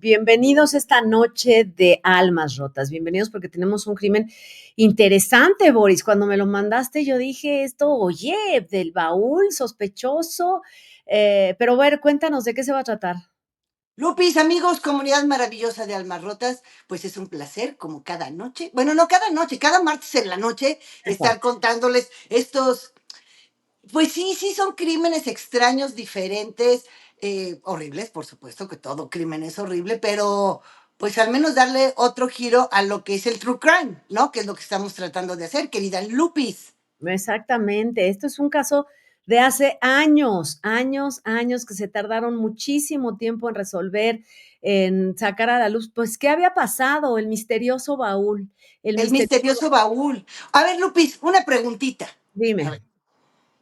Bienvenidos esta noche de Almas Rotas. Bienvenidos porque tenemos un crimen interesante, Boris. Cuando me lo mandaste, yo dije esto, oye, del baúl sospechoso. Pero a ver, cuéntanos de qué se va a tratar. Lupis, amigos, comunidad maravillosa de Almas Rotas, pues es un placer, como cada noche, bueno, no cada noche, cada martes en la noche, estar Exacto. contándoles estos, pues sí, son crímenes extraños, diferentes, horribles, por supuesto que todo crimen es horrible, pero pues al menos darle otro giro a lo que es el true crime, ¿no? Que es lo que estamos tratando de hacer, querida Lupis. Exactamente. Esto es un caso de hace años que se tardaron muchísimo tiempo en resolver, en sacar a la luz, pues, ¿qué había pasado? El misterioso baúl, el El misterioso. misterioso baúl. A ver, Lupis, una preguntita. A Dime. ver,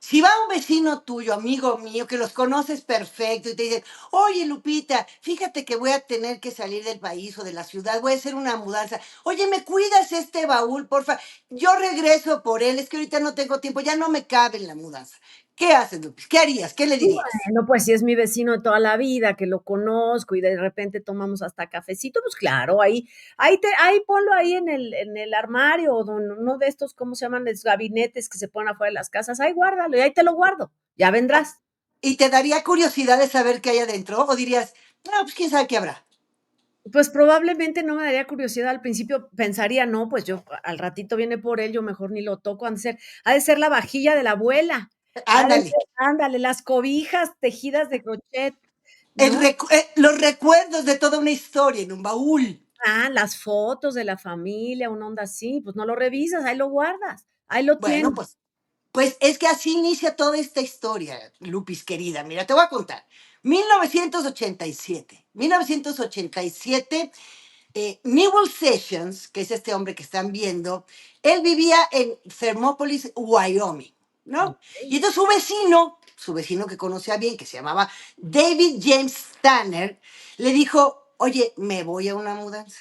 si va un vecino tuyo, amigo mío, que los conoces perfecto y te dicen, oye Lupita, fíjate que voy a tener que salir del país o de la ciudad, voy a hacer una mudanza. Oye, ¿me cuidas este baúl, porfa? Yo regreso por él, es que ahorita no tengo tiempo, ya no me cabe en la mudanza. ¿Qué haces, Lupis? ¿Qué harías? ¿Qué le dirías? Bueno, pues si es mi vecino de toda la vida, que lo conozco y de repente tomamos hasta cafecito, pues claro, ahí ponlo ahí en el armario o en uno de estos, ¿cómo se llaman? Los gabinetes que se ponen afuera de las casas, ahí guárdalo y ahí te lo guardo, ya vendrás. ¿Y te daría curiosidad de saber qué hay adentro? ¿O dirías, no, pues quién sabe qué habrá? Pues probablemente no me daría curiosidad al principio, pensaría, no, pues yo al ratito viene por él, yo mejor ni lo toco, ha de ser la vajilla de la abuela, ha de Ándale. ser, ándale, las cobijas tejidas de crochet, ¿no? Los recuerdos de toda una historia en un baúl. Las fotos de la familia, una onda así, pues no lo revisas, ahí lo guardas, ahí lo Bueno, tienes. pues es que así inicia toda esta historia, Lupis querida. Mira, te voy a contar. 1987, Newell Sessions, que es este hombre que están viendo, él vivía en Thermopolis, Wyoming, ¿no? Y Okey. entonces su vecino que conocía bien, que se llamaba David James Tanner, le dijo, oye, me voy a una mudanza.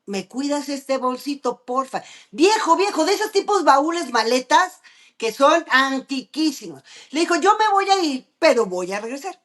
¿Me cuidas este bolsito, porfa? Viejo, de esos tipos baúles, maletas, que son antiquísimos. Le dijo, yo me voy a ir, pero voy a regresar.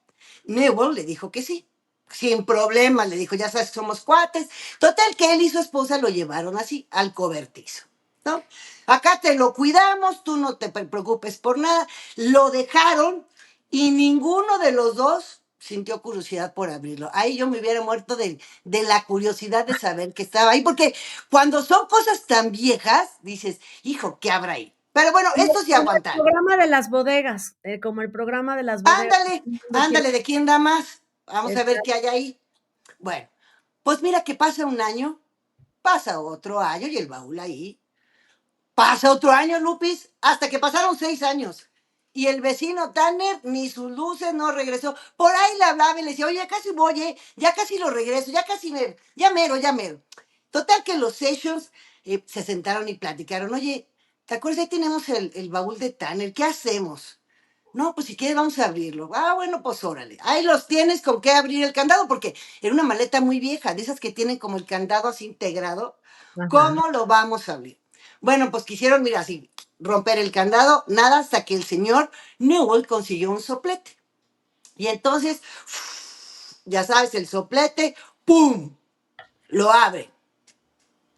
Newell le dijo que sí, sin problema, le dijo, ya sabes, somos cuates. Total, que él y su esposa lo llevaron así, al cobertizo, ¿no? Acá te lo cuidamos, tú no te preocupes por nada. Lo dejaron y ninguno de los dos sintió curiosidad por abrirlo. Ahí yo me hubiera muerto de la curiosidad de saber que estaba ahí, porque cuando son cosas tan viejas, dices, hijo, ¿qué habrá ahí? Pero bueno, estos sí Como el aguantaron. programa de las bodegas, como el programa de las bodegas, Ándale, todo el mundo quiere ándale, ¿de quién da más? Vamos a ver estar. qué hay ahí. Bueno, pues mira que pasa un año, pasa otro año y el baúl ahí. Pasa otro año, Lupis, hasta que pasaron 6 años. Y el vecino Tanner ni sus luces no regresó. Por ahí le hablaba y le decía, oye, ya casi voy, ya casi lo regreso, ya casi me, ya mero. Total que los Sessions se sentaron y platicaron, oye, ¿te acuerdas? Ahí tenemos el baúl de Tanner, ¿qué hacemos? No, pues si quieres vamos a abrirlo. Ah, bueno, pues órale. Ahí los tienes con qué abrir el candado, porque era una maleta muy vieja, de esas que tienen como el candado así integrado. Ajá. ¿Cómo lo vamos a abrir? Bueno, pues quisieron, mira, así, romper el candado, nada, hasta que el señor Newell consiguió un soplete. Y entonces, ya sabes, el soplete, ¡pum! Lo abre.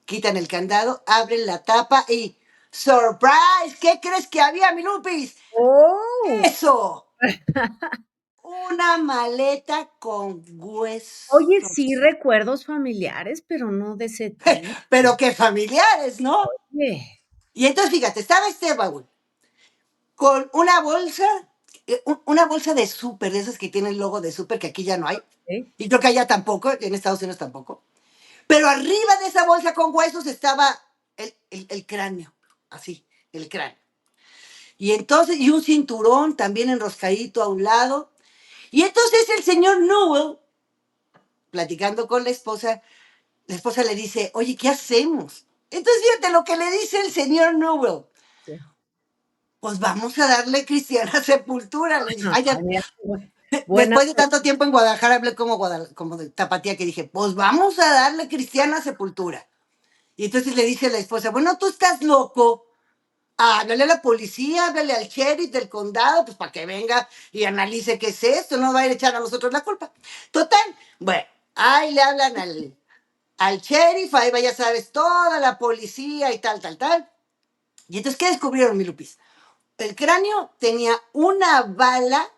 Quitan el candado, abren la tapa y ¡surprise! ¿Qué crees que había, mi Lupis? ¡Oh! ¡Eso! Una maleta con Oye, sí, huesos. recuerdos familiares, pero no de ese tipo. Pero qué familiares, ¿no? Oye, Y entonces, fíjate, estaba este baúl con una bolsa de súper, de esas que tienen el logo de súper, que aquí ya no hay. ¿eh? Y creo que allá tampoco, en Estados Unidos tampoco. Pero arriba de esa bolsa con huesos estaba el cráneo, así, el cráneo. Y entonces, y un cinturón también enroscadito a un lado. Y entonces el señor Newell, platicando con la esposa le dice, oye, ¿qué hacemos? Entonces fíjate lo que le dice el señor Newell. Sí. Pues vamos a darle cristiana sepultura. Le dije, Ajá, ay, ya, mira, buena después de tanto tiempo en Guadalajara hablé como, como de Tapatía que dije, pues vamos a darle cristiana sepultura. Y entonces le dice a la esposa, bueno, tú estás loco. Háblale a la policía, háblale al sheriff del condado, pues para que venga y analice qué es esto, no va a ir a echar a nosotros la culpa. Total, bueno, Ahí le hablan al sheriff, ahí va, ya sabes, toda la policía y tal, tal, tal. Y entonces, ¿qué descubrieron, mi Lupis? El cráneo tenía una bala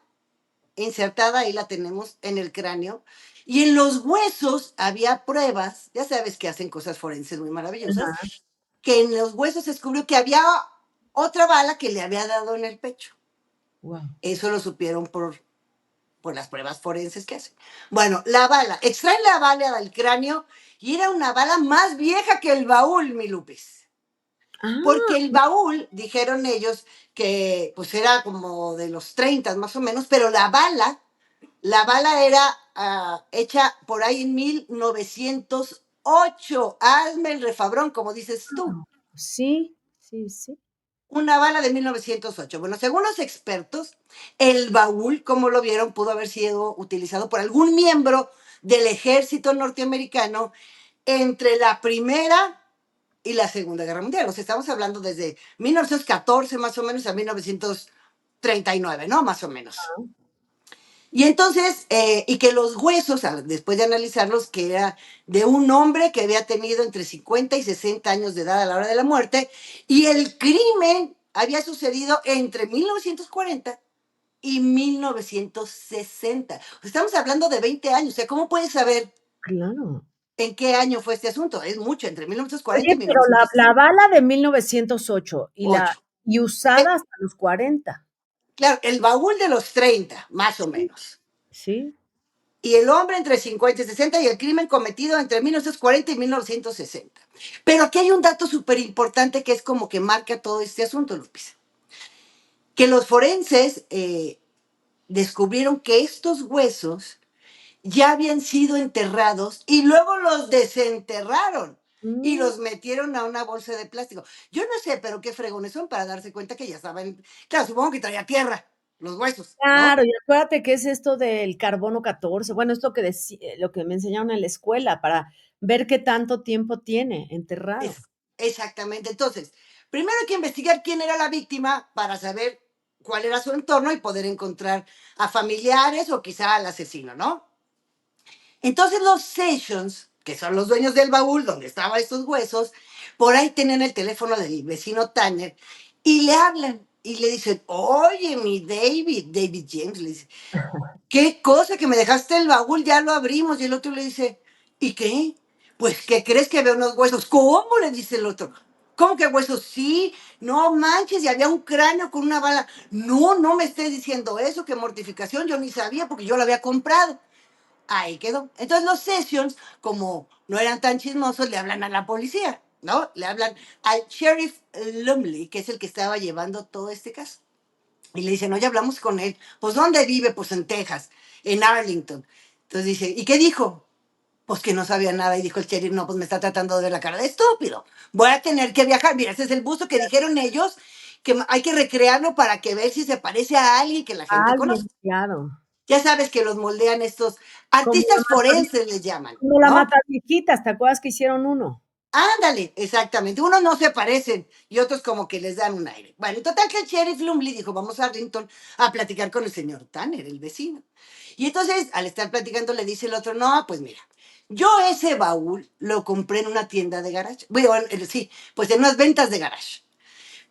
insertada, ahí la tenemos en el cráneo, y en los huesos había pruebas, ya sabes que hacen cosas forenses muy maravillosas, Ajá, que en los huesos se descubrió que había otra bala que le había dado en el pecho. wow. Eso lo supieron por las pruebas forenses que hacen. Bueno, la bala, extraen la bala del cráneo y era una bala más vieja que el baúl, mi Lupis. Ah, Porque el baúl, dijeron ellos, que pues era como de los 30 más o menos, pero la bala era hecha por ahí en 1908. Hazme el refabrón, como dices tú. sí, sí, sí. Una bala de 1908. Bueno, según los expertos, el baúl, como lo vieron, pudo haber sido utilizado por algún miembro del ejército norteamericano entre la Primera y la Segunda Guerra Mundial. O sea, estamos hablando desde 1914 más o menos a 1939, ¿no? Más o menos. Y entonces, y que los huesos, después de analizarlos, que era de un hombre que había tenido entre 50 y 60 años de edad a la hora de la muerte, y el crimen había sucedido entre 1940 y 1960. Estamos hablando de 20 años. O sea, ¿cómo puedes saber Claro. en qué año fue este asunto? Es mucho, entre 1940 Oye, y pero la 1960. bala de 1908 8. y usada hasta los 40. Claro, el baúl de los 30, más o Sí, menos. sí. Y el hombre entre 50 y 60 y el crimen cometido entre 1940 y 1960. Pero aquí hay un dato súper importante que es como que marca todo este asunto, Lupis. Que los forenses descubrieron que estos huesos ya habían sido enterrados y luego los desenterraron y Mm, los metieron a una bolsa de plástico. Yo no sé, pero qué fregones son para darse cuenta que ya estaban. Claro, supongo que traía tierra, los huesos, ¿no? claro, y acuérdate que es esto del carbono 14. Bueno, es lo que me enseñaron en la escuela para ver qué tanto tiempo tiene enterrado. Exactamente. Entonces, primero hay que investigar quién era la víctima para saber cuál era su entorno y poder encontrar a familiares o quizá al asesino, ¿no? Entonces los Sessions, que son los dueños del baúl donde estaban estos huesos, por ahí tenían el teléfono del vecino Tanner y le hablan y le dicen, oye, mi David James, le dice, ¿qué cosa que me dejaste el baúl? Ya lo abrimos. Y el otro le dice, ¿y qué? Pues, ¿qué crees que veo unos huesos? ¿Cómo? Le dice el otro. ¿Cómo que huesos? Sí, no manches, y había un cráneo con una bala. No, no me estés diciendo eso, qué mortificación, yo ni sabía porque yo lo había comprado. Ahí quedó. Entonces los Sessions, como no eran tan chismosos, le hablan a la policía, ¿no? Le hablan al sheriff Lumley, que es el que estaba llevando todo este caso. Y le dicen, oye, hablamos con él. Pues, ¿dónde vive? Pues en Texas, en Arlington. Entonces dice, ¿y qué dijo? Pues que no sabía nada. Y dijo el sheriff, no, pues me está tratando de ver la cara de estúpido. Voy a tener que viajar. Mira, ese es el busto que dijeron ellos, que hay que recrearlo para que ver si se parece a alguien que la gente conoce. Alguien, claro. Ya sabes que los moldean estos Como artistas forenses, les llaman, como la ¿no? Mataviejitas, ¿te acuerdas que hicieron uno? Ándale, exactamente. Unos no se parecen y otros como que les dan un aire. Bueno, en total que el sheriff Lumley dijo, vamos a Arlington a platicar con el señor Tanner, el vecino. Y entonces, al estar platicando, le dice el otro, no, pues mira, yo ese baúl lo compré en una tienda de garage. Bueno, sí, pues en unas ventas de garage.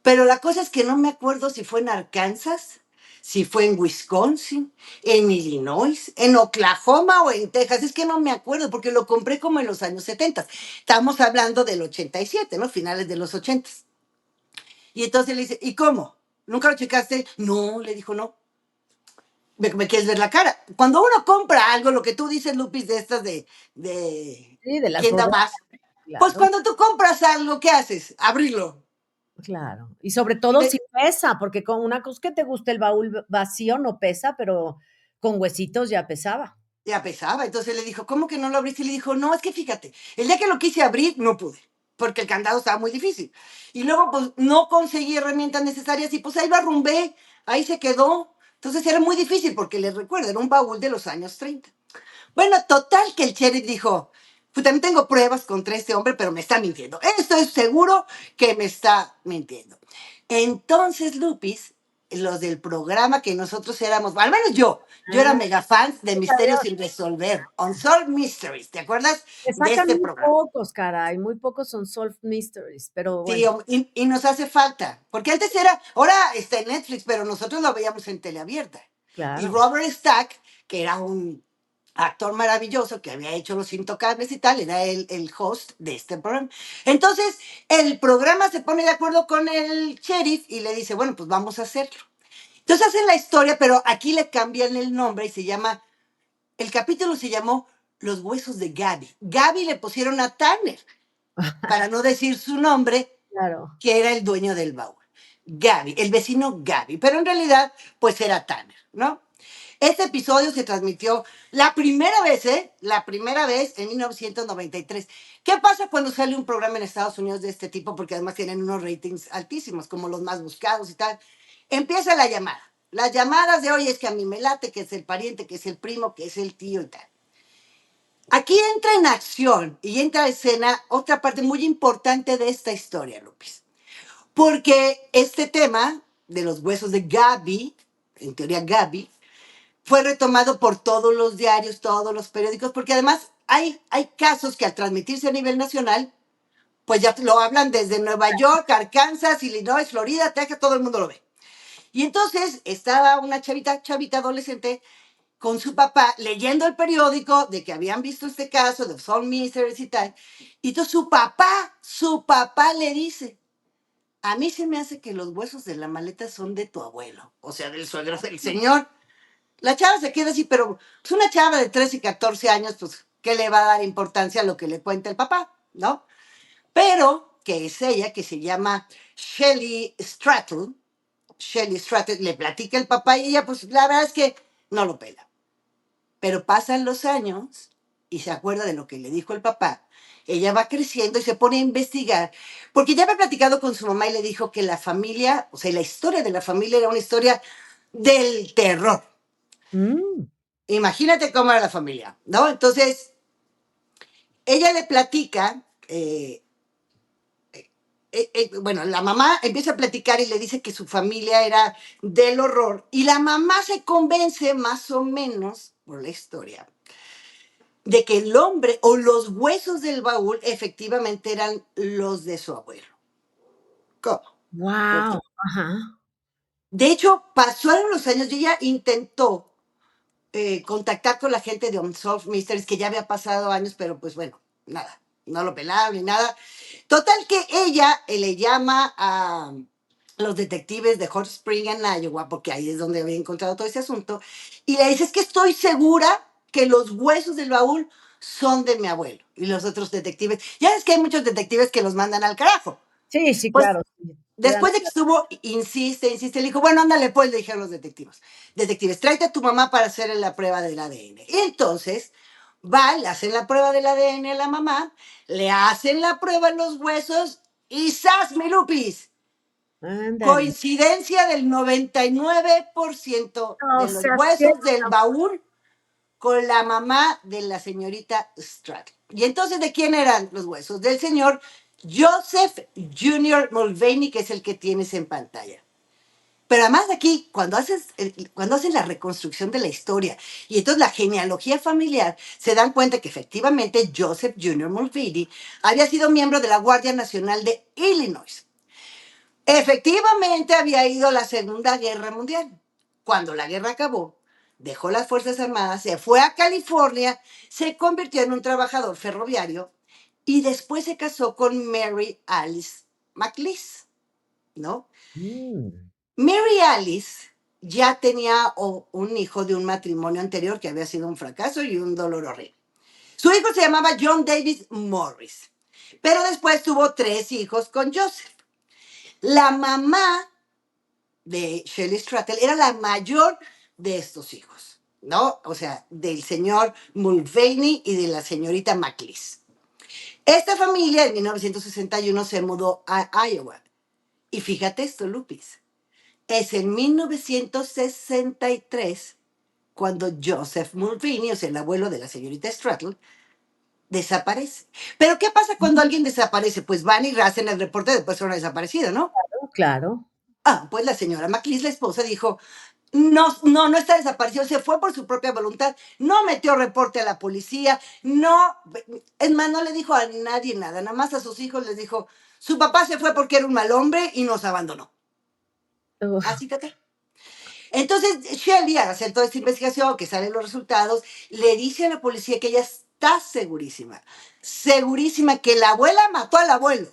Pero la cosa es que no me acuerdo si fue en Arkansas, si fue en Wisconsin, en Illinois, en Oklahoma o en Texas. Es que no me acuerdo porque lo compré como en los años 70. Estamos hablando del 87, ¿no? Finales de los 80. Y entonces le dice, ¿y cómo? ¿Nunca lo checaste? No, le dijo, no. ¿Me quieres ver la cara? Cuando uno compra algo, lo que tú dices, Lupis, de estas de Sí, de las ¿quién da bodegas, más? Pues claro, cuando tú compras algo, ¿qué haces? Abrirlo. claro. Y sobre Y todo le, si pesa, porque con una cosa que te guste el baúl vacío no pesa, pero con huesitos ya pesaba. ya pesaba. Entonces le dijo, ¿cómo que no lo abriste? Y le dijo, no, es que fíjate, el día que lo quise abrir, no pude, porque el candado estaba muy difícil. Y luego, pues, no conseguí herramientas necesarias y pues ahí lo arrumbé, ahí se quedó. Entonces era muy difícil, porque les recuerdo, era un baúl de los años 30. Bueno, total que el sheriff dijo, pues también tengo pruebas contra este hombre, pero me está mintiendo. Esto es seguro que me está mintiendo. Entonces, Lupis, los del programa que nosotros éramos, al menos yo era Ah, mega fans de gracias a Misterios Dios. sin Resolver, Unsolved Mysteries, ¿te acuerdas Que de sacan este muy programa? pocos, caray, muy pocos son Solved Mysteries, pero Sí, bueno, y nos hace falta, porque antes era, ahora está en Netflix, pero nosotros lo veíamos en teleabierta. Y claro. Robert Stack, que era un actor maravilloso que había hecho Los Intocables y tal, era el host de este programa. Entonces, el programa se pone de acuerdo con el sheriff y le dice, bueno, pues vamos a hacerlo. Entonces hacen la historia, pero aquí le cambian el nombre y se llama, el capítulo se llamó Los Huesos de Gaby. Gaby le pusieron a Tanner, para no decir su nombre, Claro. que era el dueño del baúl. Gaby, el vecino Gaby, pero en realidad pues era Tanner, ¿no? Este episodio se transmitió la primera vez, ¿eh? La primera vez en 1993. ¿Qué pasa cuando sale un programa en Estados Unidos de este tipo? Porque además tienen unos ratings altísimos, como los más buscados y tal. Empieza la llamada. Las llamadas de hoy es que a mí me late, que es el pariente, que es el primo, que es el tío y tal. Aquí entra en acción y entra a escena otra parte muy importante de esta historia, Lupis. Porque este tema de los huesos de Gaby, en teoría Gaby, fue retomado por todos los diarios, todos los periódicos, porque además hay casos que al transmitirse a nivel nacional, pues ya lo hablan desde Nueva York, Arkansas, Illinois, Florida, Texas, todo el mundo lo ve. Y entonces estaba una chavita adolescente con su papá leyendo el periódico de que habían visto este caso de Son Mysteries y tal. Y entonces su papá le dice, a mí se me hace que los huesos de la maleta son de tu abuelo, o sea, del suegro del señor. La chava se queda así, pero pues una chava de 13 y 14 años, pues, ¿qué le va a dar importancia a lo que le cuenta el papá? ¿No? Pero que es ella, que se llama Shelley Stratton, le platica el papá y ella, pues, la verdad es que no lo pela. Pero pasan los años y se acuerda de lo que le dijo el papá. Ella va creciendo y se pone a investigar, porque ya había platicado con su mamá y le dijo que la familia, o sea, la historia de la familia era una historia del terror. Mm, Imagínate cómo era la familia, ¿no? Entonces, ella le platica, bueno, la mamá empieza a platicar y le dice que su familia era del horror, y la mamá se convence más o menos, por la historia, de que el hombre o los huesos del baúl efectivamente eran los de su abuelo. ¿Cómo? guau, Porque, ajá. de hecho, pasaron los años y ella intentó contactar con la gente de Unsolved Mysteries, que ya había pasado años, pero pues bueno, nada, no lo pelaron ni nada. Total que ella le llama a los detectives de Hot Spring en Iowa, porque ahí es donde había encontrado todo ese asunto, y le dice, es que estoy segura que los huesos del baúl son de mi abuelo. Y los otros detectives, ya es que hay muchos detectives que los mandan al carajo. Sí, sí, Pues claro, sí, te dan después de que estuvo, insiste, le dijo, bueno, ándale, pues, le dijeron los detectives, tráete a tu mamá para hacer la prueba del ADN. Y entonces, va, le hacen la prueba del ADN a la mamá, le hacen la prueba en los huesos, y ¡zas, mi Lupis! ándale. Coincidencia del 99% No de los seas huesos del cierto. baúl con la mamá de la señorita Stratton. Y entonces, ¿de quién eran los huesos? Del señor Joseph Junior Mulvaney, que es el que tienes en pantalla. Pero además aquí, cuando haces la reconstrucción de la historia y entonces la genealogía familiar, se dan cuenta que efectivamente Joseph Junior Mulvaney había sido miembro de la Guardia Nacional de Illinois. Efectivamente había ido a la Segunda Guerra Mundial. Cuando la guerra acabó, dejó las Fuerzas Armadas, se fue a California, se convirtió en un trabajador ferroviario y después se casó con Mary Alice McLeese, ¿no? Mm, Mary Alice ya tenía un hijo de un matrimonio anterior que había sido un fracaso y un dolor horrible. Su hijo se llamaba John David Morris, pero después tuvo 3 hijos con Joseph. La mamá de Shelley Stratton era la mayor de estos hijos, ¿no? O sea, del señor Mulvaney y de la señorita McLeese. Esta familia en 1961 se mudó a Iowa. Y fíjate esto, Lupis. Es en 1963 cuando Joseph Mulvaney, o sea, el abuelo de la señorita Stratton, desaparece. Pero ¿qué pasa cuando alguien desaparece? Pues van y hacen el reporte de persona desaparecida, ¿no? claro. Ah, pues la señora McLeese, la esposa, dijo, no, no, no está desaparecido, se fue por su propia voluntad, no metió reporte a la policía, no, es más, no le dijo a nadie nada, nada más a sus hijos les dijo, su papá se fue porque era un mal hombre y nos abandonó. Uf, Así que. Entonces, Shelly, al hacer toda esta investigación, que salen los resultados, le dice a la policía que ella está segurísima, segurísima que la abuela mató al abuelo.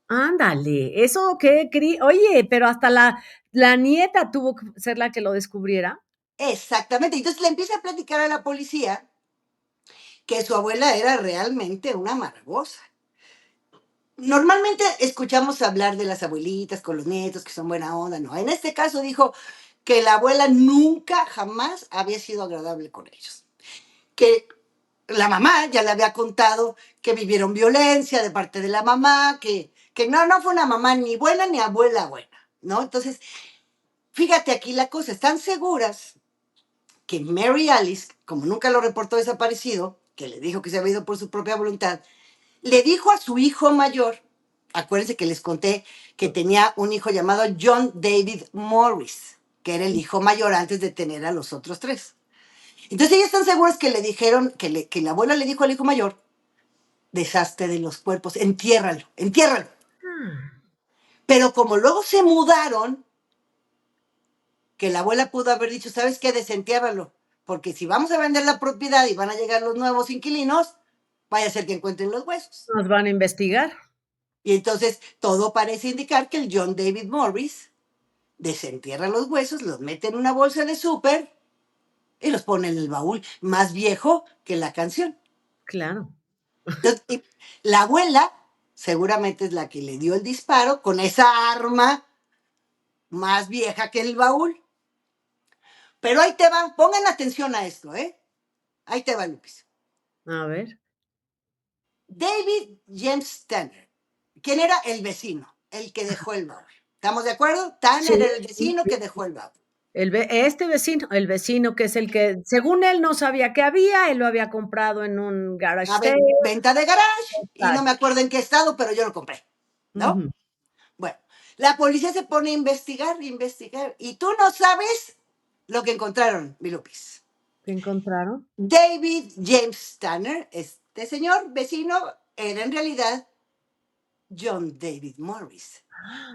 ándale, eso qué oye, pero hasta la nieta tuvo que ser la que lo descubriera. Exactamente. Entonces le empieza a platicar a la policía que su abuela era realmente una amargosa. Normalmente escuchamos hablar de las abuelitas con los nietos que son buena onda, no. En este caso dijo que la abuela nunca, jamás había sido agradable con ellos. Que la mamá ya le había contado que vivieron violencia de parte de la mamá, que no, no fue una mamá ni buena ni abuela buena, ¿no? Entonces, fíjate aquí la cosa, están seguras que Mary Alice, como nunca lo reportó desaparecido, que le dijo que se había ido por su propia voluntad, le dijo a su hijo mayor, acuérdense que les conté que tenía un hijo llamado John David Morris, que era el hijo mayor antes de tener a los otros tres. Entonces ellos están seguros que le dijeron, que la abuela le dijo al hijo mayor, deshazte de los cuerpos, entiérralo, entiérralo. Ah, Pero como luego se mudaron, que la abuela pudo haber dicho, ¿sabes qué? Desentiérralo. Porque si vamos a vender la propiedad y van a llegar los nuevos inquilinos, vaya a ser que encuentren los huesos. nos van a investigar, Y entonces todo parece indicar que el John David Morris desentierra los huesos, los mete en una bolsa de súper y los pone en el baúl más viejo que la canción. claro. Entonces, la abuela seguramente es la que le dio el disparo con esa arma más vieja que el baúl. Pero ahí te va, pongan atención a esto, ¿eh? Ahí te va, Lupis. A ver. David James Tanner, ¿quién era el vecino? El que dejó el baúl. ¿Estamos de acuerdo? Sí, Tanner era el sí, vecino sí. que dejó el baúl. Este vecino, el vecino que es el que, según él, no sabía qué había, él lo había comprado en un garage A sale. venta de garage y no me Exacto. acuerdo en qué estado, pero yo lo compré, ¿no? Ujú. Bueno, la policía se pone a investigar, investigar, y tú no sabes lo que encontraron, mi Lupis. ¿Qué encontraron? David James Tanner, este señor vecino, era en realidad John David Morris,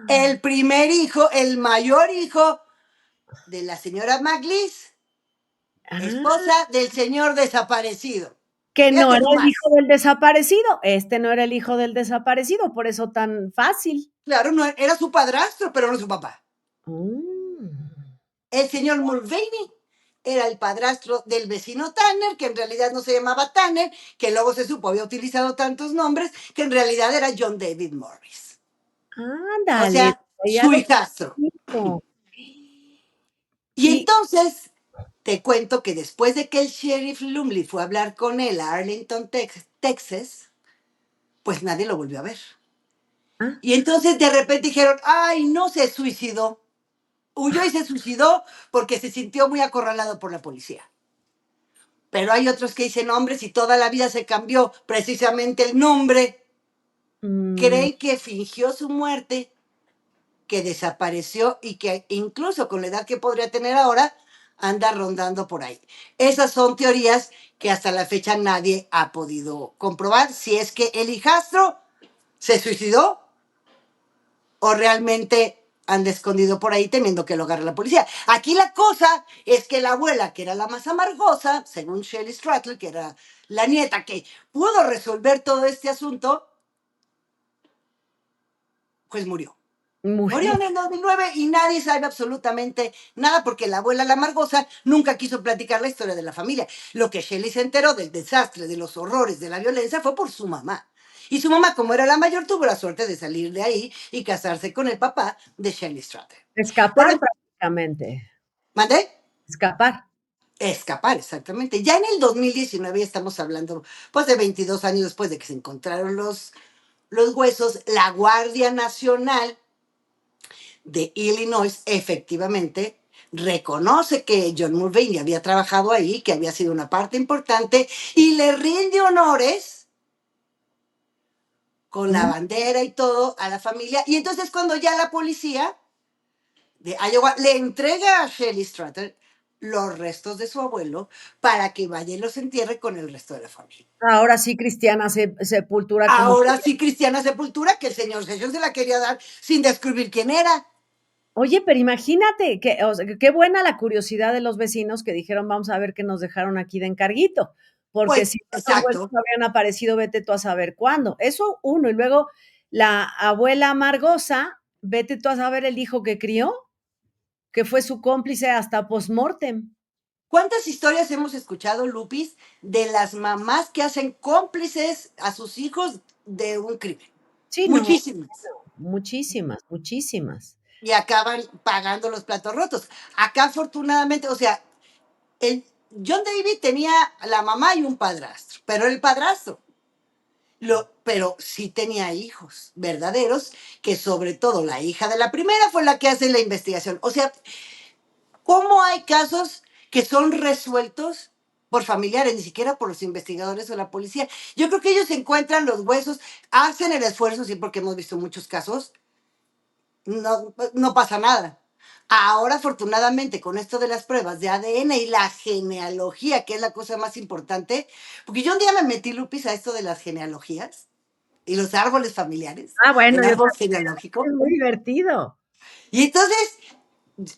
el primer hijo, el mayor hijo de la señora McLeese, Ah, esposa del señor desaparecido. que no Fíjate era el hijo nomás. del desaparecido. Este no era el hijo del desaparecido, por eso tan fácil. Claro, no, era su padrastro, pero no su papá. Mm, El señor Mulvaney era el padrastro del vecino Tanner, que en realidad no se llamaba Tanner, que luego se supo había utilizado tantos nombres, que en realidad era John David Morris. O ándale, sea, ya su de hijastro. chiquito. Y Y entonces te cuento que después de que el sheriff Lumley fue a hablar con él a Arlington, Texas, pues nadie lo volvió a ver. ah, Y entonces de repente dijeron, ay, no se suicidó. Huyó y se suicidó porque se sintió muy acorralado por la policía. Pero hay otros que dicen, hombre, si toda la vida se cambió precisamente el nombre, mm, creen que fingió su muerte, que desapareció y que incluso con la edad que podría tener ahora, anda rondando por ahí. Esas son teorías que hasta la fecha nadie ha podido comprobar si es que el hijastro se suicidó o realmente anda escondido por ahí temiendo que lo agarre la policía. Aquí la cosa es que la abuela, que era la más amargosa, según Shelley Stratler, que era la nieta que pudo resolver todo este asunto, pues murió. Murió murió. en el 2009 y nadie sabe absolutamente nada porque la abuela, la amargosa, nunca quiso platicar la historia de la familia. Lo que Shelley se enteró del desastre, de los horrores, de la violencia, fue por su mamá. Y su mamá, como era la mayor, tuvo la suerte de salir de ahí y casarse con el papá de Shelley Stratler. Pero, Escapar prácticamente. ¿mandé? Escapar. Escapar, exactamente. Ya en el 2019, ya estamos hablando, pues de 22 años después de que se encontraron los huesos, la Guardia Nacional de Illinois efectivamente reconoce que John Mulvaney había trabajado ahí, que había sido una parte importante y le rinde honores con la Mm, bandera y todo a la familia. Y entonces cuando ya la policía de Iowa, le entrega a Shelley Strutter los restos de su abuelo para que vaya y los entierre con el resto de la familia. Ahora sí, cristiana sepultura como Ahora quiera. sí, Cristiana Sepultura, que el señor Sessions se la quería dar sin descubrir quién era. Oye, pero imagínate, que, o sea, qué buena la curiosidad de los vecinos que dijeron, vamos a ver qué nos dejaron aquí de encarguito, porque Pues, si los abuelos exacto. habían aparecido, vete tú a saber cuándo. Eso uno, y luego la abuela amargosa, vete tú a saber el hijo que crió, que fue su cómplice hasta postmortem. ¿Cuántas historias hemos escuchado, Lupis, de las mamás que hacen cómplices a sus hijos de un crimen? Sí, no, Muchísimas. muchísimas, muchísimas. Y acaban pagando los platos rotos. Acá, afortunadamente, o sea, el John David tenía la mamá y un padrastro, pero el padrastro, pero sí tenía hijos verdaderos, que sobre todo la hija de la primera fue la que hace la investigación. O sea, ¿cómo hay casos que son resueltos por familiares, ni siquiera por los investigadores o la policía? Yo creo que ellos encuentran los huesos, hacen el esfuerzo, sí, porque hemos visto muchos casos, no pasa nada. Ahora, afortunadamente, con esto de las pruebas de ADN y la genealogía, que es la cosa más importante, porque yo un día me metí, Lupis, a esto de las genealogías y los árboles familiares, Ah, bueno, el eso árbol es genealógico, muy divertido. y entonces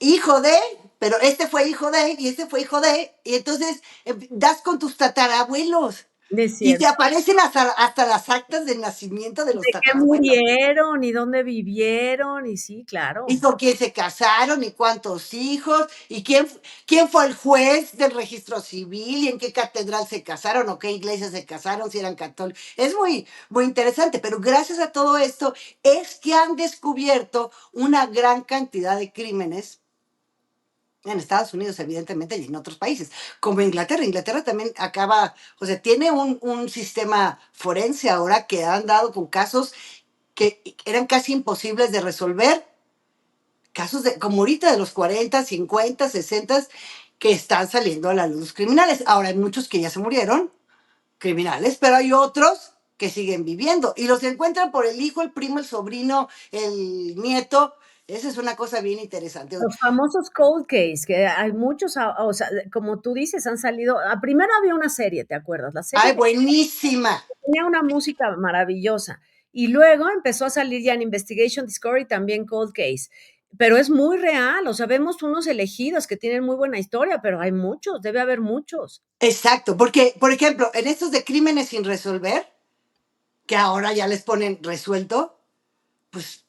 hijo de, pero este fue hijo de, y este fue hijo de, y entonces das con tus tatarabuelos. Es Y te cierto. aparecen hasta las actas de nacimiento de los ¿De qué tatarabuelos. murieron y dónde vivieron? Y sí, Y claro. con quién se casaron y cuántos hijos, y quién fue el juez del registro civil, y en qué catedral se casaron, o qué iglesia se casaron, si eran católicos. Es muy, muy interesante, pero gracias a todo esto es que han descubierto una gran cantidad de crímenes en Estados Unidos, evidentemente, y en otros países, como Inglaterra. Inglaterra también acaba, o sea, tiene un sistema forense ahora que han dado con casos que eran casi imposibles de resolver, casos de, como ahorita de los 40, 50, 60, que están saliendo a la luz criminales. Ahora hay muchos que ya se murieron, criminales, pero hay otros que siguen viviendo y los encuentran por el hijo, el primo, el sobrino, el nieto. Esa es una cosa bien interesante. Los famosos cold case, que hay muchos, o sea, como tú dices, han salido. Primero había una serie, ¿te acuerdas? La serie Ay, buenísima. tenía una música maravillosa. Y luego empezó a salir ya en Investigation Discovery también Cold Case. Pero es muy real, o sea, vemos unos elegidos que tienen muy buena historia, pero hay muchos, debe haber muchos. Exacto, porque, por ejemplo, en estos de crímenes sin resolver, que ahora ya les ponen resuelto, pues,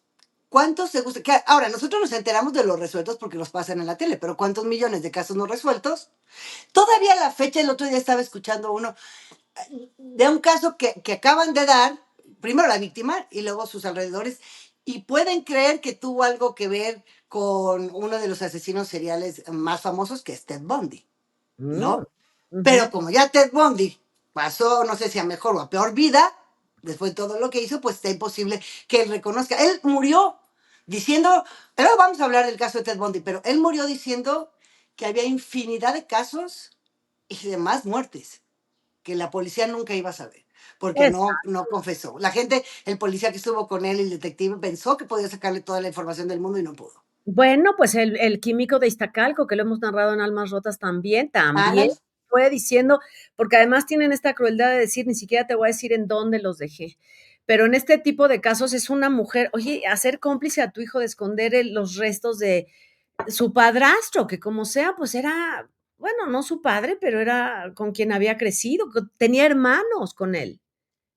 ¿cuántos se gusta? Ahora, nosotros nos enteramos de los resueltos porque los pasan en la tele, pero ¿cuántos millones de casos no resueltos? Todavía a la fecha, el otro día estaba escuchando uno de un caso que acaban de dar, primero la víctima y luego sus alrededores, y pueden creer que tuvo algo que ver con uno de los asesinos seriales más famosos, que es Ted Bundy, Mm, ¿no? ujú. Pero como ya Ted Bundy pasó, no sé si a mejor o a peor vida, después de todo lo que hizo, pues está imposible que él reconozca. Él murió diciendo, pero vamos a hablar del caso de Ted Bundy, pero él murió diciendo que había infinidad de casos y de más muertes que la policía nunca iba a saber, porque Es no confesó. La gente, el policía que estuvo con él, el detective, pensó que podía sacarle toda la información del mundo y no pudo. Bueno, pues el químico de Iztacalco, que lo hemos narrado en Almas Rotas también Ándale. fue diciendo, porque además tienen esta crueldad de decir, ni siquiera te voy a decir en dónde los dejé. Pero en este tipo de casos es una mujer, oye, hacer cómplice a tu hijo de esconder los restos de su padrastro, que como sea, pues era, bueno, no su padre, pero era con quien había crecido, tenía hermanos con él.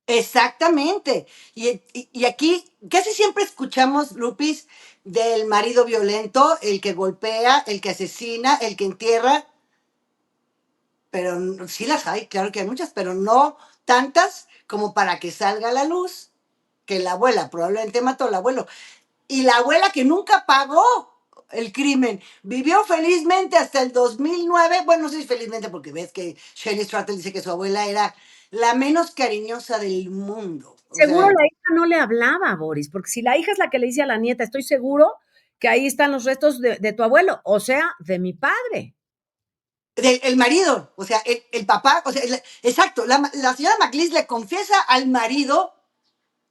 Exactamente. Y aquí casi siempre escuchamos, Lupis, del marido violento, el que golpea, el que asesina, el que entierra, pero sí las hay, claro que hay muchas, pero no tantas como para que salga a la luz que la abuela probablemente mató al abuelo. Y la abuela que nunca pagó el crimen, vivió felizmente hasta el 2009. Bueno, no sé si felizmente, porque ves que Shelley Stratton dice que su abuela era la menos cariñosa del mundo. O Seguro sea, la hija no le hablaba a Boris, porque si la hija es la que le dice a la nieta, estoy seguro que ahí están los restos de tu abuelo, o sea, de mi padre. el marido, o sea, el papá, o sea, exacto, la señora McLeese le confiesa al marido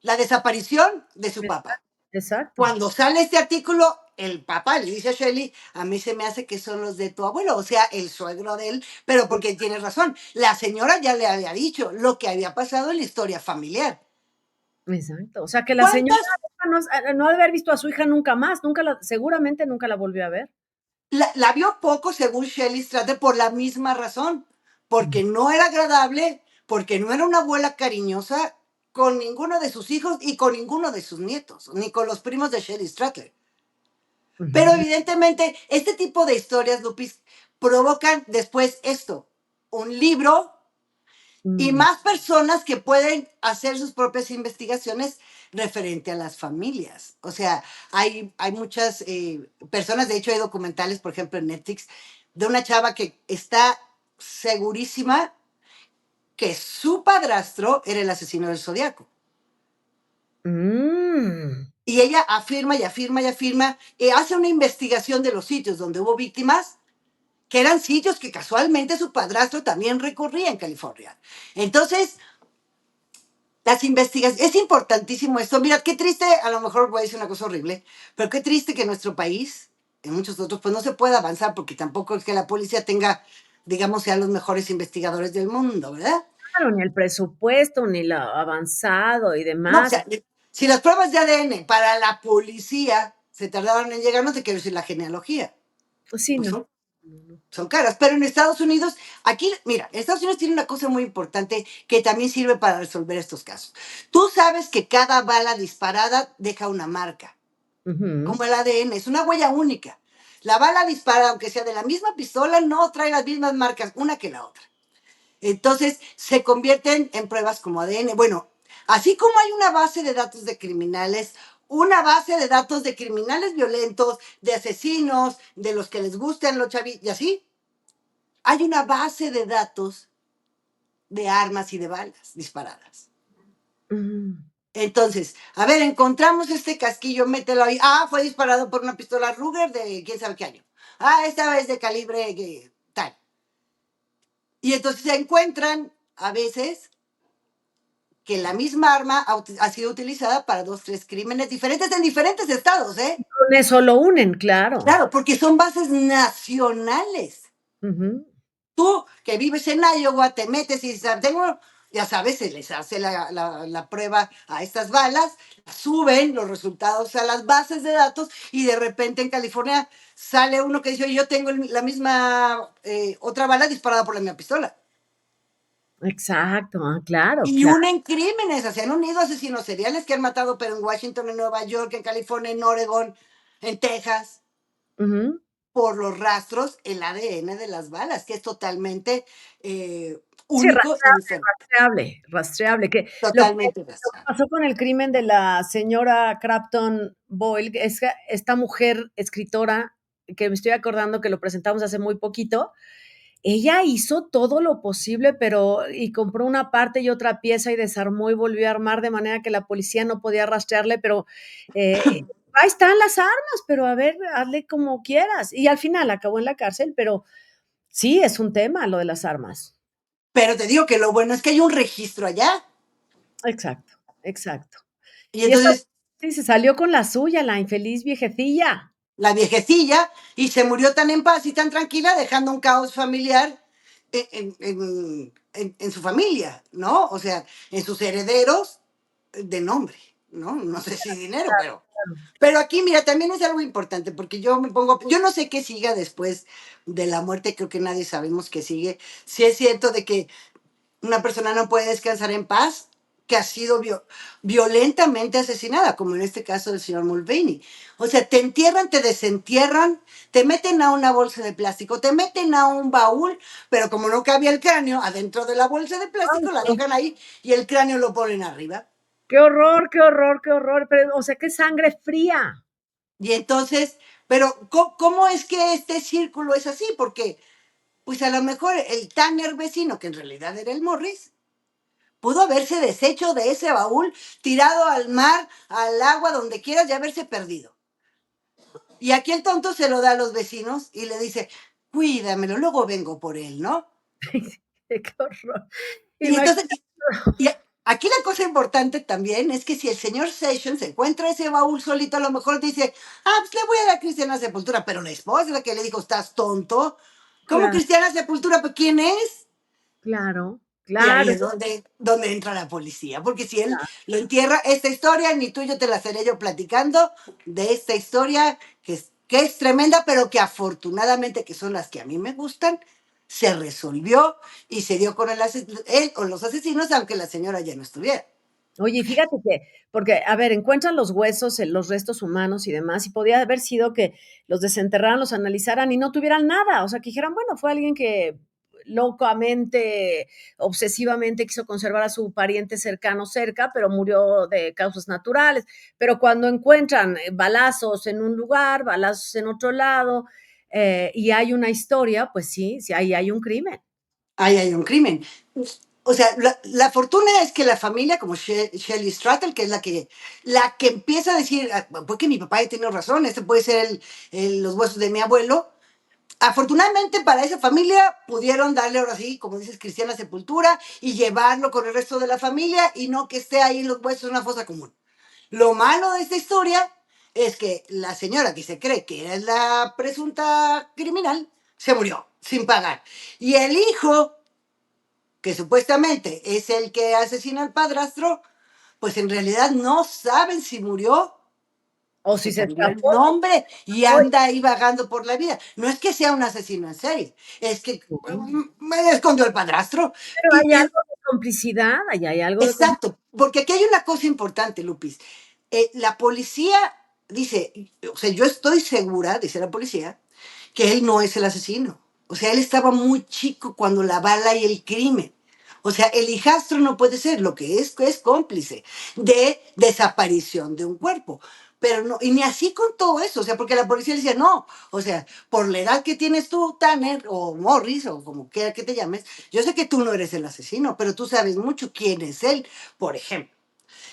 la desaparición de su papá. Exacto. Cuando sale este artículo, el papá le dice a Shelley, a mí se me hace que son los de tu abuelo, o sea, el suegro de él, pero porque tiene razón, la señora ya le había dicho lo que había pasado en la historia familiar. Exacto. O sea, que la señora ¿Cuántas no ha de haber visto a su hija nunca más, seguramente nunca la volvió a ver. la vio poco según Shelley Strater por la misma razón, porque no era agradable, porque no era una abuela cariñosa con ninguno de sus hijos y con ninguno de sus nietos, ni con los primos de Shelley Strater. Pero Ujú. evidentemente este tipo de historias, Lupis, provocan después esto, un libro y Mm, más personas que pueden hacer sus propias investigaciones referente a las familias. O sea, hay muchas personas, de hecho hay documentales, por ejemplo, en Netflix, de una chava que está segurísima que su padrastro era el asesino del Zodiaco. mm. Y ella afirma y afirma y afirma, hace una investigación de los sitios donde hubo víctimas, que eran sitios que casualmente su padrastro también recorría en California. Entonces, las investigaciones, es importantísimo esto. Mira, qué triste, a lo mejor voy a decir una cosa horrible, pero qué triste que en nuestro país, en muchos otros, pues no se pueda avanzar porque tampoco es que la policía tenga, digamos, sean los mejores investigadores del mundo, ¿verdad? Claro, ni el presupuesto, ni lo avanzado y No, o demás. sea, si las pruebas de ADN para la policía se tardaron en llegar, no te quiero decir la genealogía, Pues sí, pues no. No. son caras, pero en Estados Unidos, aquí, mira, Estados Unidos tiene una cosa muy importante que también sirve para resolver estos casos. Tú sabes que cada bala disparada deja una marca, Ujú. como el ADN, es una huella única. La bala disparada, aunque sea de la misma pistola, no trae las mismas marcas una que la otra. Entonces se convierten en pruebas como ADN. Bueno, así como hay una base de datos de criminales, una base de datos de criminales violentos, de asesinos, de los que les gustan los chavitos, y así, hay una base de datos de armas y de balas disparadas. Ujú. Entonces, a ver, encontramos este casquillo, mételo ahí. Ah, fue disparado por una pistola Ruger de quién sabe qué año. Ah, esta vez de calibre tal. Y entonces se encuentran a veces que la misma arma ha sido utilizada para dos, tres crímenes diferentes en diferentes estados, ¿eh? Con eso lo unen, claro. Claro, porque son bases nacionales. Ujú. Tú que vives en Iowa, te metes y dices, tengo, ya sabes, se les hace la prueba a estas balas, suben los resultados a las bases de datos y de repente en California sale uno que dice, yo tengo la misma otra bala disparada por la misma pistola. Exacto, claro, Y claro. unen crímenes, se han unido asesinos seriales que han matado, pero en Washington, en Nueva York, en California, en Oregon, en Texas, Ujú. por los rastros, el ADN de las balas, que es totalmente Sí, único y diferente. rastreable, que Totalmente lo que rastreable. pasó con el crimen de la señora Crafton Boyle, es que esta mujer escritora, que me estoy acordando que lo presentamos hace muy poquito, ella hizo todo lo posible, pero y compró una parte y otra pieza y desarmó y volvió a armar de manera que la policía no podía rastrearle, pero ahí están las armas, pero a ver, hazle como quieras. Y al final acabó en la cárcel, pero sí, es un tema lo de las armas. Pero te digo que lo bueno es que hay un registro allá. Exacto, exacto. Y Y esta entonces sí se salió con la suya, la infeliz viejecilla. la viejecilla y se murió tan en paz y tan tranquila, dejando un caos familiar en su familia, ¿no? O sea, en sus herederos de nombre, ¿no? No sé si dinero, Claro, claro. pero aquí, mira, también es algo importante, porque yo me pongo, yo no sé qué siga después de la muerte, creo que nadie sabemos qué sigue. Si es cierto de que una persona no puede descansar en paz, que ha sido violentamente asesinada, como en este caso del señor Mulvaney. O sea, te entierran, te desentierran, te meten a una bolsa de plástico, te meten a un baúl, pero como no cabía el cráneo, adentro de la bolsa de Ay, plástico la no. dejan ahí y el cráneo lo ponen arriba. Qué horror, qué horror, qué horror. Pero, o sea, qué sangre fría. Y entonces, pero ¿cómo es que este círculo es así? Porque, pues a lo mejor el Tanner vecino, que en realidad era el Morris, pudo haberse deshecho de ese baúl, tirado al mar, al agua, donde quieras y haberse perdido. Y aquí el tonto se lo da a los vecinos y le dice, cuídamelo, luego vengo por él, ¿no? Qué horror. Y entonces, Imagínate. y Aquí la cosa importante también es que si el señor Sessions encuentra ese baúl solito, a lo mejor dice, ah, pues le voy a dar Cristiana Sepultura, pero la esposa es la que le dijo, ¿estás tonto? ¿Cómo Claro, Cristiana Sepultura? ¿Pues quién es? claro, Y ahí claro, es donde entra la policía, porque si él claro. lo entierra, esta historia, ni tú y yo te la estaré yo platicando de esta historia que es tremenda, pero que afortunadamente, que son las que a mí me gustan, se resolvió y se dio con él o los asesinos, aunque la señora ya no estuviera. Oye, y fíjate que, porque, a ver, encuentran los huesos, los restos humanos y demás, y podía haber sido que los desenterraran, los analizaran y no tuvieran nada, o sea, que dijeran, bueno, fue alguien que locamente, obsesivamente quiso conservar a su pariente cercano cerca, pero murió de causas naturales. Pero cuando encuentran balazos en un lugar, balazos en otro lado, y hay una historia, pues sí, sí, ahí hay un crimen. Ahí hay un crimen. O sea, la fortuna es que la familia, como Shelley Stratton, que es la que empieza a decir, "Ah, porque mi papá ya tiene razón, este puede ser los huesos de mi abuelo". Afortunadamente para esa familia pudieron darle ahora sí, como dices, cristiana sepultura y llevarlo con el resto de la familia y no que esté ahí los huesos en una fosa común. Lo malo de esta historia es que la señora que se cree que es la presunta criminal se murió sin pagar. Y el hijo, que supuestamente es el que asesina al padrastro, pues en realidad no saben si murió o O si se se cambió el escapó, nombre y hoy, anda ahí vagando por la vida. No es que sea un asesino en serie, es que no. me escondió el padrastro. Pero Y, hay y algo de complicidad, ahí hay algo de complicidad. exacto, porque aquí hay una cosa importante, Lupis. La policía dice, o sea, yo estoy segura, dice la policía, que él no es el asesino. O sea, él estaba muy chico cuando la bala y el crimen. O sea, el hijastro no puede ser, lo que es cómplice de desaparición de un cuerpo. Pero no, y ni así con todo eso, o sea, porque la policía le decía, no, o sea, por la edad que tienes tú, Tanner, o Morris, o como quiera que te llames, yo sé que tú no eres el asesino, pero tú sabes mucho quién es él, por ejemplo.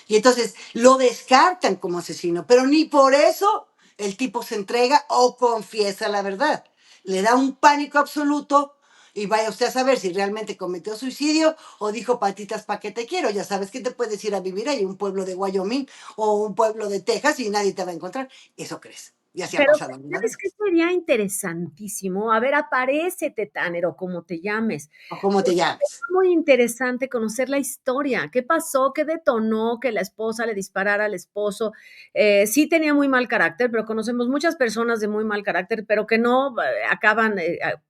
Y entonces lo descartan como asesino, pero ni por eso el tipo se entrega o confiesa la verdad. Le da un pánico absoluto y vaya usted a saber si realmente cometió suicidio o dijo patitas pa' que te quiero. Ya sabes que te puedes ir a vivir ahí un pueblo de Wyoming o un pueblo de Texas y nadie te va a encontrar. Eso crees. Y así ha Pero, pasado alguna ¿sabes vez. qué sería interesantísimo? A ver, aparécete, Tanner, o como te llames. O cómo te Porque llames. es muy interesante conocer la historia. ¿Qué pasó? ¿Qué detonó que la esposa le disparara al esposo? Sí tenía muy mal carácter, pero conocemos muchas personas de muy mal carácter, pero que no acaban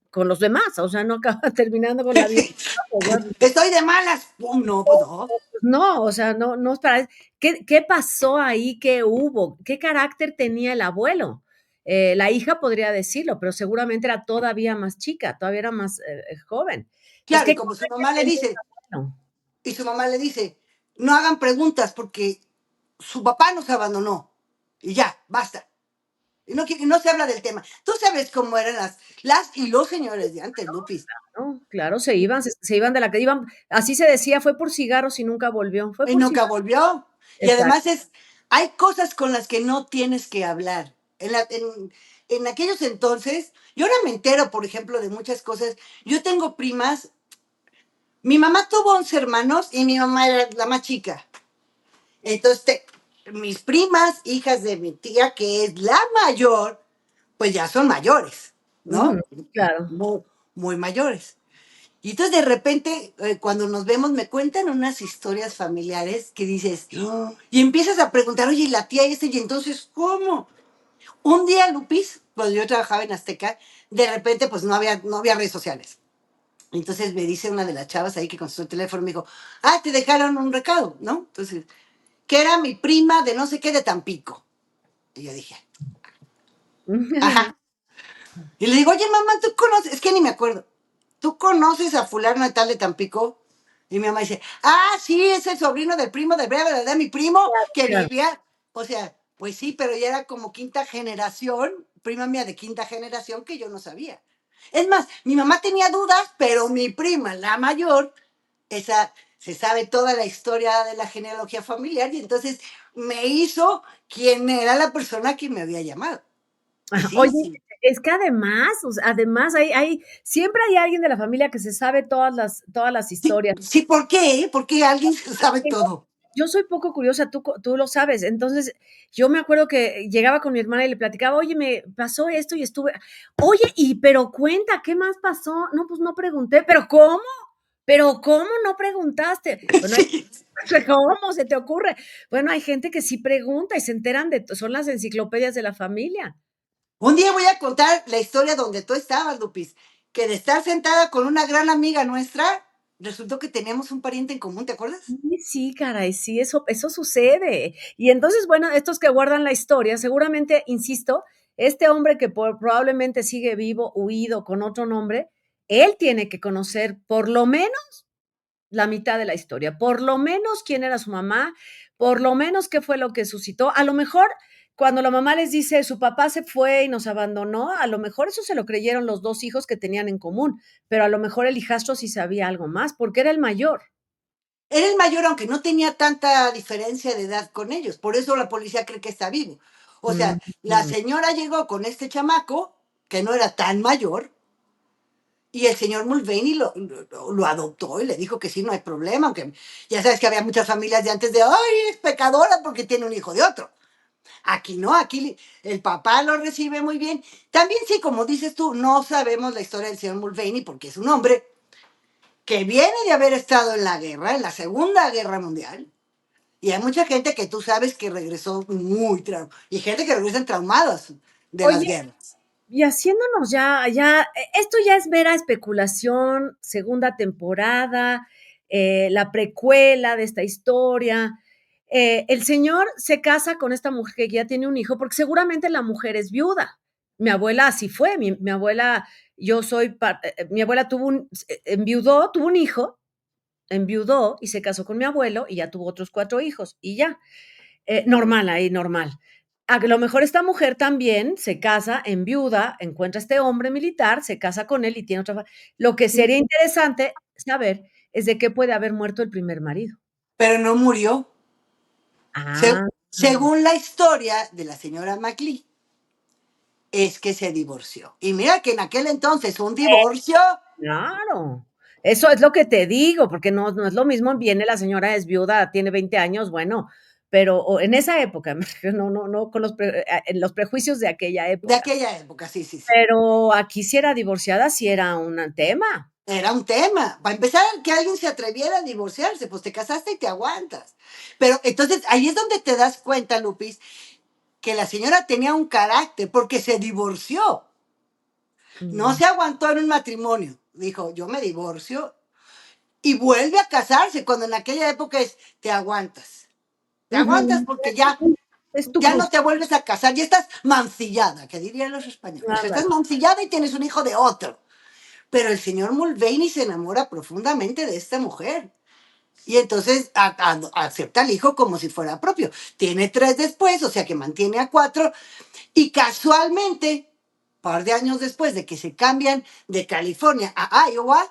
con los demás, o sea, no acaban terminando con la vida. O sea, Estoy de malas. Pum, no, pues no. no, o sea, no es para ¿qué pasó ahí? ¿Qué hubo? ¿Qué carácter tenía el abuelo? La hija podría decirlo, pero seguramente era todavía más chica, todavía era más, joven. Entonces, Claro, y ¿qué como su carácter mamá le tenía dice, el abuelo? y su mamá le dice, no hagan preguntas porque su papá nos abandonó. Y ya, basta. Y no se habla del tema. Tú sabes cómo eran las y los señores de antes, Lupis. ¿No? Claro, se iban de la que iban, así se decía, fue por cigarros y nunca volvió, fue Y por nunca cigarros. volvió. Y Exacto. además hay cosas con las que no tienes que hablar. En aquellos entonces, yo ahora me entero, por ejemplo, de muchas cosas. Yo tengo primas. Mi mamá tuvo 11 hermanos y mi mamá era la más chica. Entonces, mis primas, hijas de mi tía, que es la mayor, pues ya son mayores, Ujú, ¿no? claro. Muy, muy mayores. Y entonces de repente, cuando nos vemos, me cuentan unas historias familiares que dices, "Oh", y empiezas a preguntar, oye, ¿y la tía esta? Y entonces, ¿cómo? Un día, Lupis, cuando yo trabajaba en Azteca, de repente, pues no había redes sociales. Entonces me dice una de las chavas ahí que contestó el teléfono, me dijo, ah, te dejaron un recado, ¿no? Entonces, que era mi prima de no sé qué de Tampico. Y yo dije, ajá. Y le digo, oye, mamá, ¿tú conoces? Es que ni me acuerdo. ¿Tú conoces a fulano de tal de Tampico? Y mi mamá dice, ah, sí, es el sobrino del primo de Breve, de mi primo que Claro. vivía. O sea, pues sí, pero ya era como quinta generación, prima mía de quinta generación que yo no sabía. Es más, mi mamá tenía dudas, pero mi prima, la mayor, esa se sabe toda la historia de la genealogía familiar y entonces me hizo quién era la persona que me había llamado. Ajá. Sí, Oye, sí. es que además, o sea, además siempre hay alguien de la familia que se sabe todas las Sí, historias. sí, ¿por qué? ¿Por qué alguien se sabe Tengo todo? Yo soy poco curiosa, tú lo sabes. Entonces, yo me acuerdo que llegaba con mi hermana y le platicaba: "Oye, me pasó esto y estuve". "Oye, pero cuenta, ¿qué más pasó?". "No, pues no pregunté". "¿Pero cómo? ¿Pero cómo no preguntaste?". Bueno, hay Sí. ¿cómo se te ocurre? Bueno, hay gente que sí pregunta y se enteran son las enciclopedias de la familia. Un día voy a contar la historia donde tú estabas, Lupis, que de estar sentada con una gran amiga nuestra, resultó que teníamos un pariente en común, ¿te acuerdas? Sí, sí, caray, sí, eso sucede. Y entonces, bueno, estos que guardan la historia, seguramente, insisto, este hombre que probablemente sigue vivo, huido, con otro nombre, él tiene que conocer por lo menos la mitad de la historia, por lo menos quién era su mamá, por lo menos qué fue lo que suscitó. A lo mejor, cuando la mamá les dice: "Su papá se fue y nos abandonó", a lo mejor eso se lo creyeron los 2 hijos que tenían en común, pero a lo mejor el hijastro sí sabía algo más, porque era el mayor. Era el mayor, aunque no tenía tanta diferencia de edad con ellos, por eso la policía cree que está vivo. O sea, la Ujú. señora llegó con este chamaco, que no era tan mayor, y el señor Mulvaney lo adoptó y le dijo que sí, no hay problema, aunque ya sabes que había muchas familias de antes de, ay, es pecadora porque tiene un hijo de otro. Aquí no, aquí el papá lo recibe muy bien. También sí, como dices tú, no sabemos la historia del señor Mulvaney porque es un hombre que viene de haber estado en la guerra, en la Segunda Guerra Mundial, y hay mucha gente que tú sabes que regresó muy traumada, y gente que regresan traumadas de las Oye, guerras. y haciéndonos esto ya es mera especulación, segunda temporada, la precuela de esta historia. El señor se casa con esta mujer que ya tiene un hijo, porque seguramente la mujer es viuda. Mi abuela así fue, mi abuela, mi abuela enviudó, tuvo un hijo, enviudó y se casó con mi abuelo y ya tuvo otros 4 hijos y ya. Normal, ahí normal. A lo mejor esta mujer también se casa, enviuda, encuentra a este hombre militar, se casa con él y tiene lo que sería interesante saber es de qué puede haber muerto el primer marido. Pero no murió. Ah, Según la historia de la señora MacLean, es que se divorció. Y mira que en aquel entonces un divorcio, claro. Eso es lo que te digo, porque no es lo mismo, viene la señora, es viuda, tiene 20 años, bueno, pero en esa época, no con en los prejuicios de aquella de época. aquella época, sí, sí, sí. Pero aquí si era divorciada, sí era un tema. Era un tema. Para empezar, que alguien se atreviera a divorciarse, pues te casaste y te aguantas. Pero entonces ahí es donde te das cuenta, Lupis, que la señora tenía un carácter porque se divorció. No Mm. se aguantó en un matrimonio. Dijo, yo me divorcio y vuelve a casarse, cuando en aquella época es, te aguantas. Te aguantas Ujú. porque Es tu ya cruz. no te vuelves a casar, ya estás mancillada, que dirían los españoles. Estás Ándale. mancillada y tienes un hijo de otro. Pero el señor Mulvaney se enamora profundamente de esta mujer. Y entonces acepta al hijo como si fuera propio. Tiene 3 después, o sea que mantiene a 4. Y casualmente, un par de años después de que se cambian de California a Iowa,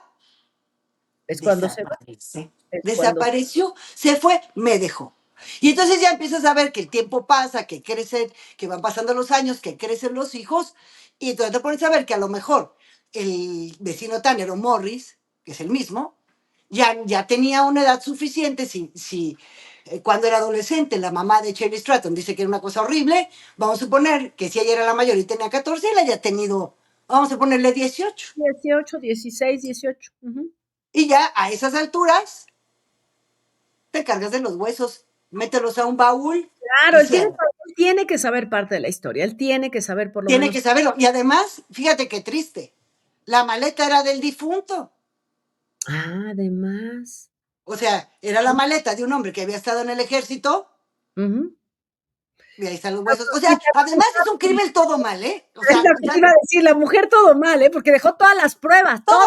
Es cuando se va, desaparece. es cuando Desapareció, se fue, me dejó. Y entonces ya empiezas a ver que el tiempo pasa, que crecen, que van pasando los años, que crecen los hijos, y entonces te pones a ver que a lo mejor el vecino Tanner o Morris, que es el mismo, ya tenía una edad suficiente. Si cuando era adolescente la mamá de Cherry Stratton dice que era una cosa horrible, vamos a suponer que si ella era la mayor y tenía 14, él haya tenido, vamos a ponerle 18. 18, 16, 18. Ujú. Y ya a esas alturas te cargas de los huesos, mételos a un baúl Claro, y cierra. él tiene que saber parte de la historia, él tiene que saber por lo Tiene menos. que saberlo. Y además, fíjate qué triste. La maleta era del difunto. Además. O sea, era la maleta de un hombre que había estado en el ejército Ujú. y ahí están los huesos. O sea, Y además es un crimen todo mal, ¿eh? O es sea, lo que te ya iba a decir, la mujer todo mal, ¿eh? Porque dejó todas todo las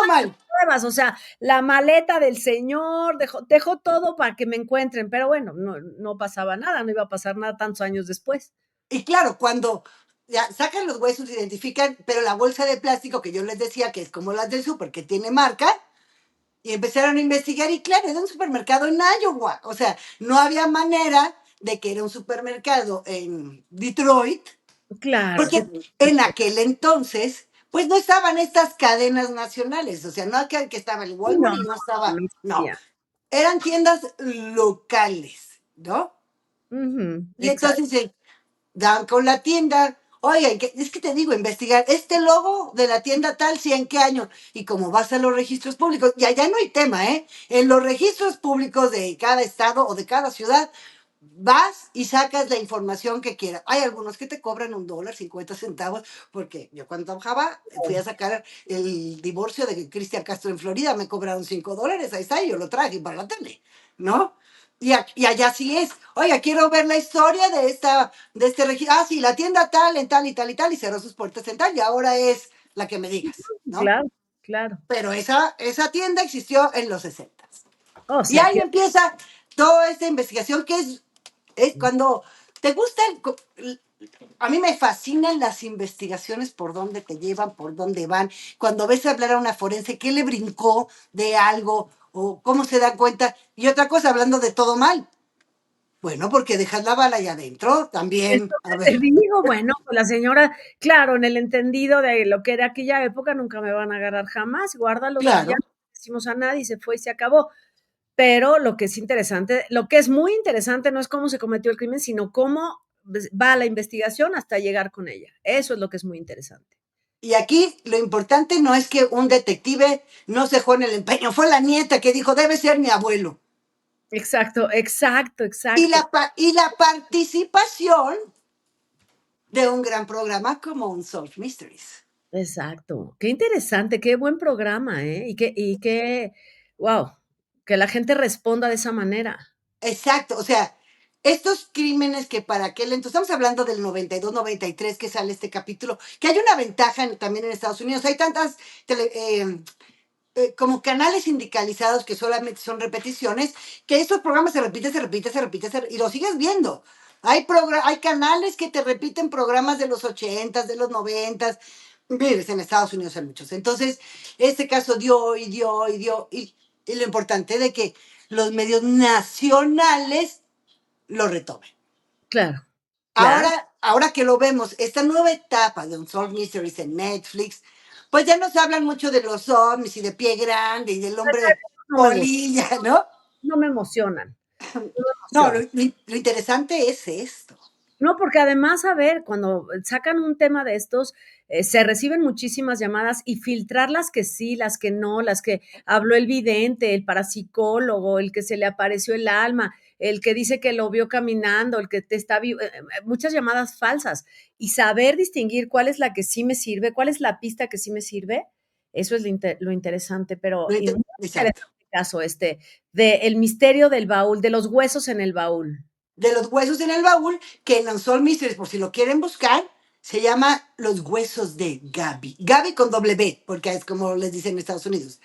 mal. pruebas, o sea, la maleta del señor, dejó todo para que me encuentren, pero bueno, no pasaba nada, no iba a pasar nada tantos años después. Y claro, cuando ya sacan los huesos, identifican, pero la bolsa de plástico que yo les decía que es como las del súper, que tiene marca, y empezaron a investigar y claro, era un supermercado en Iowa. O sea, no había manera de que era un supermercado en Detroit Claro, Porque en aquel entonces, pues no estaban estas cadenas nacionales, o sea, no que estaba el sí, no, Walmart y no no, estaba, no no, existía. eran tiendas locales, ¿no? Ujú, Y exacto. entonces dan con la tienda. Oiga, es que te digo, investigar este logo de la tienda tal, si en qué año. Y como vas a los registros públicos, y allá no hay tema, ¿eh? En los registros públicos de cada estado o de cada ciudad, vas y sacas la información que quieras. Hay algunos que te cobran $1.50, porque yo cuando trabajaba fui a sacar el divorcio de Cristian Castro en Florida, me cobraron $5, ahí está, y yo lo traje para la tele, ¿no? Y allá sí es, oiga, quiero ver la historia de este registro. Ah, sí, la tienda tal, en tal y tal y tal, y cerró sus puertas en tal, y ahora es la que me digas, ¿no? Claro, claro. Pero esa tienda existió en los 60. O Y sea, ahí que empieza toda esta investigación que es cuando te gusta, a mí me fascinan las investigaciones por dónde te llevan, por dónde van. Cuando ves hablar a una forense, qué le brincó de algo o cómo se da cuenta. Y otra cosa, hablando de todo mal. Bueno, porque dejas la bala ahí adentro es también. A lo ver, que te digo, bueno, pues la señora, claro, en el entendido de lo que era aquella época, nunca me van a agarrar jamás, guárdalos y ya, claro. no decimos a nadie, se fue y se acabó. Pero lo que es interesante, lo que es muy interesante no es cómo se cometió el crimen, sino cómo va la investigación hasta llegar con ella. Eso es lo que es muy interesante. Y aquí lo importante no es que un detective no se dejó en el empeño, fue la nieta que dijo, debe ser mi abuelo. Exacto, exacto, Y exacto, la participación de un gran programa como Unsolved Mysteries. exacto. Qué interesante, qué buen programa, ¿eh? Wow, que la gente responda de esa manera. Exacto, o sea, estos crímenes que para aquel entonces, estamos hablando del 92, 93 que sale este capítulo, que hay una ventaja también en Estados Unidos, hay tantas como canales sindicalizados que solamente son repeticiones, que estos programas se repiten, se repiten, se repiten, y lo sigues viendo. Hay canales que te repiten programas de los 80, de los 90. Mires, en Estados Unidos hay muchos. Entonces, este caso dio y dio y dio. Y lo importante de que los medios nacionales lo retomen. Claro, claro. Ahora que lo vemos, esta nueva etapa de Unsolved Mysteries en Netflix, pues ya nos hablan mucho de los ovnis y de Pie Grande y del hombre No me gusta, polilla, ¿no? no me emocionan, no me No, emocionan. lo interesante es esto. No, porque además, a ver, cuando sacan un tema de estos, se reciben muchísimas llamadas y filtrar las que sí, las que no, las que habló el vidente, el parapsicólogo, el que se le apareció el alma, el que dice que lo vio caminando, el que te está muchas llamadas falsas. Y saber distinguir cuál es la que sí me sirve, cuál es la pista que sí me sirve, eso es lo interesante, pero y muy Exacto. interesante caso este, de el misterio del baúl, de los huesos en el baúl. De los huesos en el baúl, que en Unsolved Mysteries, por si lo quieren buscar, se llama Los Huesos de Gaby. Gaby con doble B, porque es como les dicen en Estados Unidos.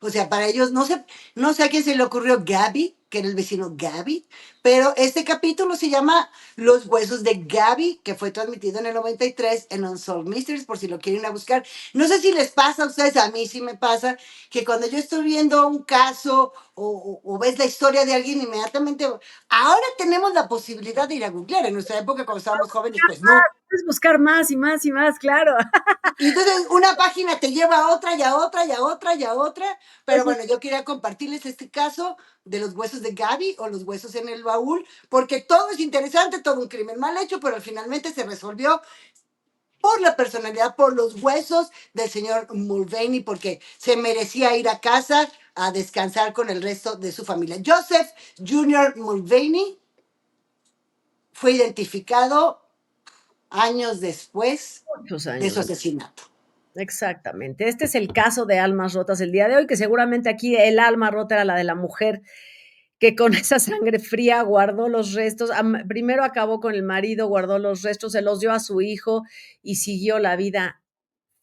O sea, para ellos, no sé a quién se le ocurrió Gaby, que era el vecino Gaby, pero este capítulo se llama Los Huesos de Gaby, que fue transmitido en el 93 en Unsolved Mysteries, por si lo quieren ir a buscar. No sé si les pasa a ustedes, a mí sí me pasa, que cuando yo estoy viendo un caso o ves la historia de alguien, inmediatamente. Ahora tenemos la posibilidad de ir a googlear. En nuestra época, cuando estábamos jóvenes, pues no. Puedes buscar más y más y más, claro. Y entonces una página te lleva a otra y a otra y a otra y a otra. Pero Eso bueno, yo quería compartirles este caso de los huesos de Gaby o los huesos en el baúl, porque todo es interesante, todo un crimen mal hecho, pero finalmente se resolvió por la personalidad, por los huesos del señor Mulvaney, porque se merecía ir a casa a descansar con el resto de su familia. Joseph Jr. Mulvaney fue identificado años después muchos de años su después. asesinato. Exactamente. Este es el caso de almas rotas el día de hoy, que seguramente aquí el alma rota era la de la mujer que con esa sangre fría guardó los restos, primero acabó con el marido, guardó los restos, se los dio a su hijo y siguió la vida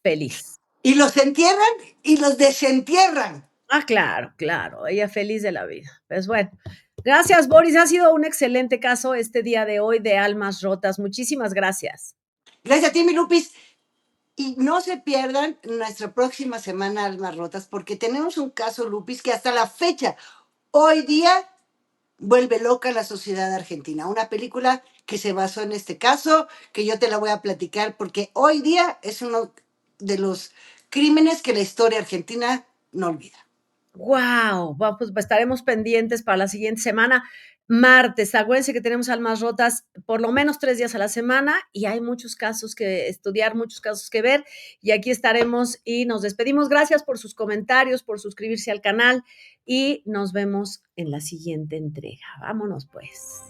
feliz. Y los entierran y los desentierran. Ah, claro, claro, ella feliz de la vida. Pues bueno, gracias, Boris. Ha sido un excelente caso este día de hoy de almas rotas. Muchísimas gracias. Gracias a ti, mi Lupis. Y no se pierdan nuestra próxima semana Almas Rotas, porque tenemos un caso, Lupis, que hasta la fecha, hoy día, vuelve loca a la sociedad argentina. Una película que se basó en este caso, que yo te la voy a platicar porque hoy día es uno de los crímenes que la historia argentina no olvida. Wow, pues estaremos pendientes para la siguiente semana. Martes, acuérdense que tenemos almas rotas por lo menos 3 días a la semana y hay muchos casos que estudiar, muchos casos que ver y aquí estaremos y nos despedimos. Gracias por sus comentarios, por suscribirse al canal y nos vemos en la siguiente entrega. Vámonos pues.